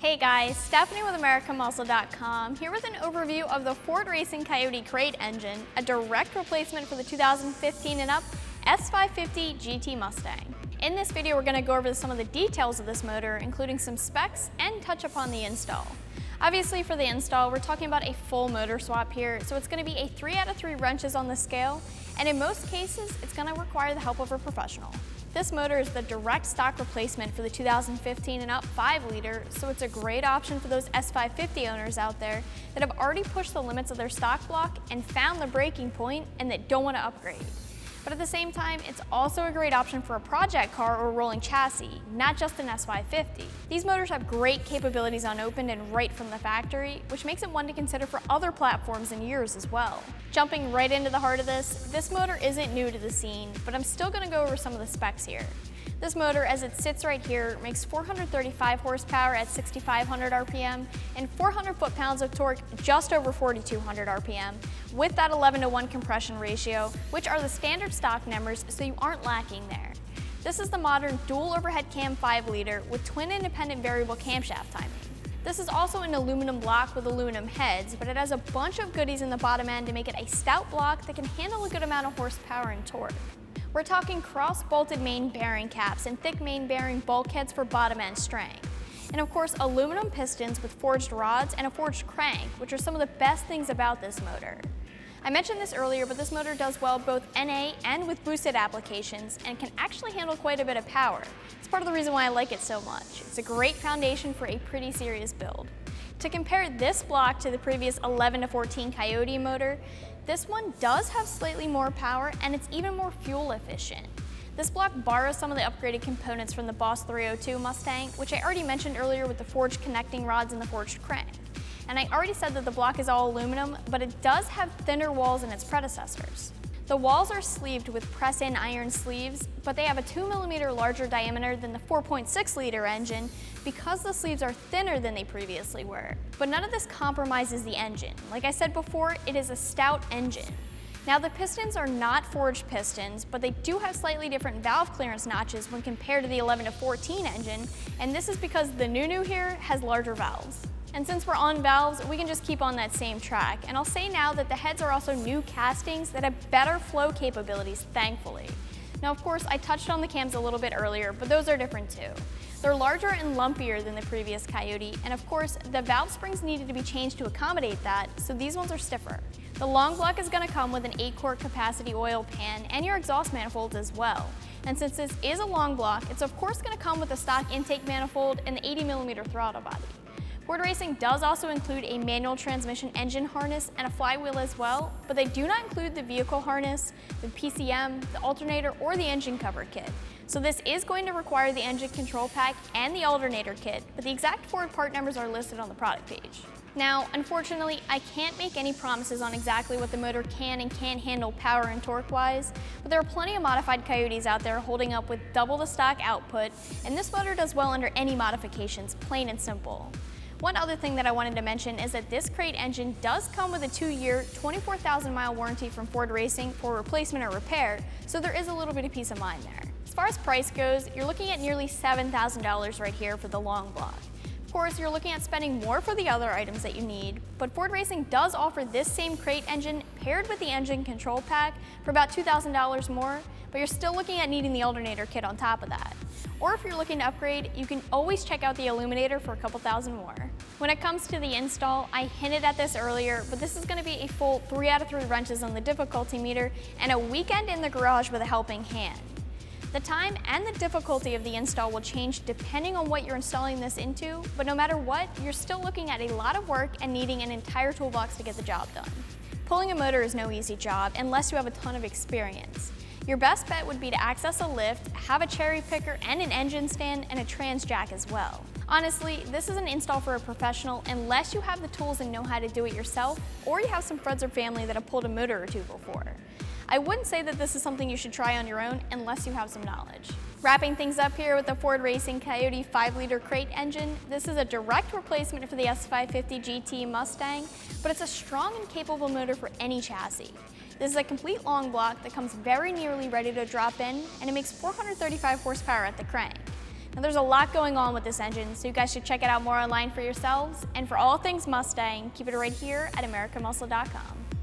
Hey guys, Stephanie with AmericanMuscle.com here with an overview of the Ford Racing Coyote Crate Engine, a direct replacement for the 2015 and up S550 GT Mustang. In this video, we're going to go over some of the details of this motor, including some specs and touch upon the install. Obviously for the install, we're talking about a full motor swap here, so it's going to be a 3 out of 3 wrenches on the scale, and in most cases, it's going to require the help of a professional. This motor is the direct stock replacement for the 2015 and up 5-liter, so it's a great option for those S550 owners out there that have already pushed the limits of their stock block and found the breaking point and that don't want to upgrade. But at the same time, it's also a great option for a project car or a rolling chassis, not just an S550. These motors have great capabilities unopened and right from the factory, which makes it one to consider for other platforms and years as well. Jumping right into the heart of this motor isn't new to the scene, but I'm still going to go over some of the specs here. This motor, as it sits right here, makes 435 horsepower at 6,500 RPM and 400 foot-pounds of torque just over 4,200 RPM, with that 11:1 compression ratio, which are the standard stock numbers, so you aren't lacking there. This is the modern dual overhead cam 5-liter with twin independent variable camshaft timing. This is also an aluminum block with aluminum heads, but it has a bunch of goodies in the bottom end to make it a stout block that can handle a good amount of horsepower and torque. We're talking cross-bolted main bearing caps and thick main bearing bulkheads for bottom end strength. And of course, aluminum pistons with forged rods and a forged crank, which are some of the best things about this motor. I mentioned this earlier, but this motor does well both NA and with boosted applications and can actually handle quite a bit of power. It's part of the reason why I like it so much. It's a great foundation for a pretty serious build. To compare this block to the previous 11-14 Coyote motor, this one does have slightly more power and it's even more fuel efficient. This block borrows some of the upgraded components from the Boss 302 Mustang, which I already mentioned earlier with the forged connecting rods and the forged crank. And I already said that the block is all aluminum, but it does have thinner walls than its predecessors. The walls are sleeved with press-in iron sleeves, but they have a 2mm larger diameter than the 4.6-liter engine because the sleeves are thinner than they previously were. But none of this compromises the engine. Like I said before, it is a stout engine. Now the pistons are not forged pistons, but they do have slightly different valve clearance notches when compared to the 11-14 engine, and this is because the new here has larger valves. And since we're on valves, we can just keep on that same track. And I'll say now that the heads are also new castings that have better flow capabilities, thankfully. Now, of course, I touched on the cams a little bit earlier, but those are different too. They're larger and lumpier than the previous Coyote, and of course, the valve springs needed to be changed to accommodate that, so these ones are stiffer. The long block is going to come with an 8-quart capacity oil pan and your exhaust manifolds as well. And since this is a long block, it's of course going to come with a stock intake manifold and the 80mm throttle body. Ford Racing does also include a manual transmission engine harness and a flywheel as well, but they do not include the vehicle harness, the PCM, the alternator, or the engine cover kit. So this is going to require the engine control pack and the alternator kit, but the exact Ford part numbers are listed on the product page. Now, unfortunately, I can't make any promises on exactly what the motor can and can't handle power and torque-wise, but there are plenty of modified Coyotes out there holding up with double the stock output, and this motor does well under any modifications, plain and simple. One other thing that I wanted to mention is that this crate engine does come with a 2-year, 24,000-mile warranty from Ford Racing for replacement or repair, so there is a little bit of peace of mind there. As far as price goes, you're looking at nearly $7,000 right here for the long block. Of course, you're looking at spending more for the other items that you need, but Ford Racing does offer this same crate engine paired with the engine control pack for about $2,000 more, but you're still looking at needing the alternator kit on top of that. Or if you're looking to upgrade, you can always check out the Illuminator for a couple thousand more. When it comes to the install, I hinted at this earlier, but this is going to be a full 3 out of 3 wrenches on the difficulty meter and a weekend in the garage with a helping hand. The time and the difficulty of the install will change depending on what you're installing this into, but no matter what, you're still looking at a lot of work and needing an entire toolbox to get the job done. Pulling a motor is no easy job unless you have a ton of experience. Your best bet would be to access a lift, have a cherry picker and an engine stand and a trans jack as well. Honestly, this is an install for a professional unless you have the tools and know how to do it yourself, or you have some friends or family that have pulled a motor or two before. I wouldn't say that this is something you should try on your own unless you have some knowledge. Wrapping things up here with the Ford Racing Coyote 5-liter crate engine, this is a direct replacement for the S550 GT Mustang, but it's a strong and capable motor for any chassis. This is a complete long block that comes very nearly ready to drop in, and it makes 435 horsepower at the crank. Now there's a lot going on with this engine, so you guys should check it out more online for yourselves. And for all things Mustang, keep it right here at AmericanMuscle.com.